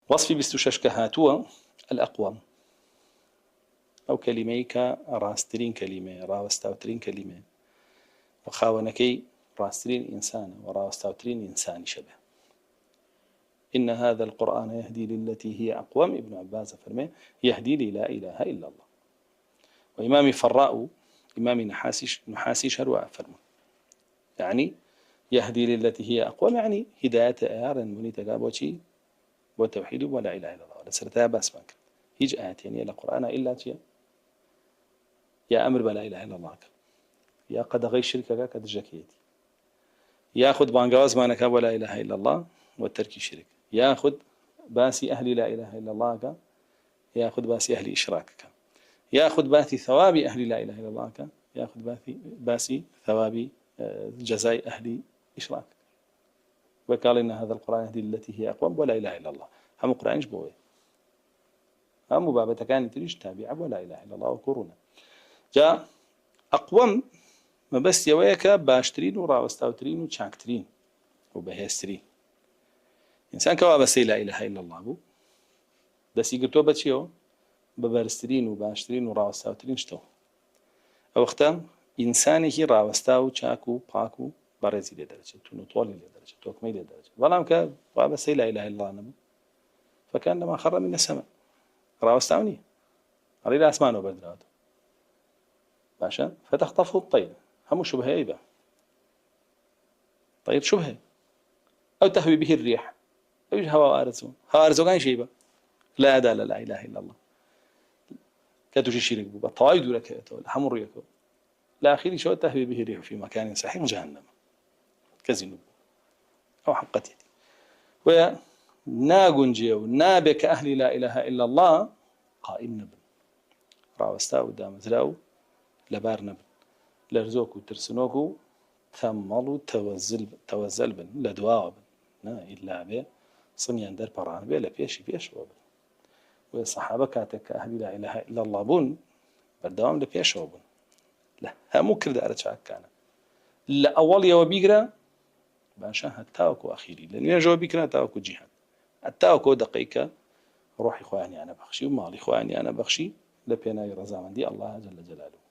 وصفي بستشش كهاتوا الأقوم أو كلميك راسترين كلمة راوستاوترين كلمة وخاونكي راسترين إنسان وراوستاوترين إنسان شبه. إن هذا القرآن يهدي للتي هي أقوم. ابن عباس فرمي يهدي لي لا إله إلا الله. وإمامي فراء إمامي نحاسي شروا فرمي يعني يهدي للتي هي أقوم يعني هداية آيارن مني تقابوشي وتوحيد ولا إله إلا الله. لسرتها بس بانك هيج آيات يعني القرآن إلا تيا يا أمر بلا إله إلا الله يا قد غي شركة قد جكيتي ياخذ بانجاز ما نكاب ولا إله إلا الله والترك شرك ياخذ باسي أهل لا إله إلا الله ياخذ باسي أهل إشراكك ياخذ باسي ثواب أهل لا إله إلا الله ياخذ باسي ثواب جزاء أهل إشراك. وقال إن هذا القرآن يهدي التي هي أقوم ولا إله إلا الله. هم قرآن جبوه هم بابا كان تريش تابع ولا إله إلا الله وكورونا جاء أقوم ما بس يويك باشترين وراوستاوترين وشاكترين وبهيسترين إنسان كوا بس لا إله إلا الله بو دس يقرتوا بتشيو ببرسترين وباشترين وراوستاوترين شتو أو وقتا إنساني هي راوستاو شاكو باكو بارزي لدرجة تونطولي لدرجة توكمي لدرجة والله كا بس لا إله إلا الله نبو فكان لما خر من السماء راوستاوني على الأسمان وبردراته باشا فتخطفه الطير هم شبهه أيضا طير شبهه أو تهوي به الريح أو هواء أرزون هواء أرزون كان شيء لا أداء لا إله إلا الله كاتوشي شيرك بوبا طوايد ولا كاتو حمر يكو لا أخير شو تهوي به الريح في مكان سحيق جهنم كزنوب أو حقتي وناقنجي ونابك أهل لا إله إلا الله قائم نبن راوستاو دامزراو لبار نبن لرزوكو ترسنوكو ثملو توزل بن لدواء بن إلا به صنيان در بران به لبيش وبن والصحابة كاتك أهل لا إله إلا الله بن بالدوام لبيش وبن لا همو كرد أرتشاك كان لا أول يوم بيقرأ باشا هتاوكو أخيري لأن يجوا بيقرأ تاوكو جهاد التاوكو دقيقة روحي إخواني أنا بخشي ومالي إخواني أنا بخشي لبينا يرزا من دي الله جل جلاله.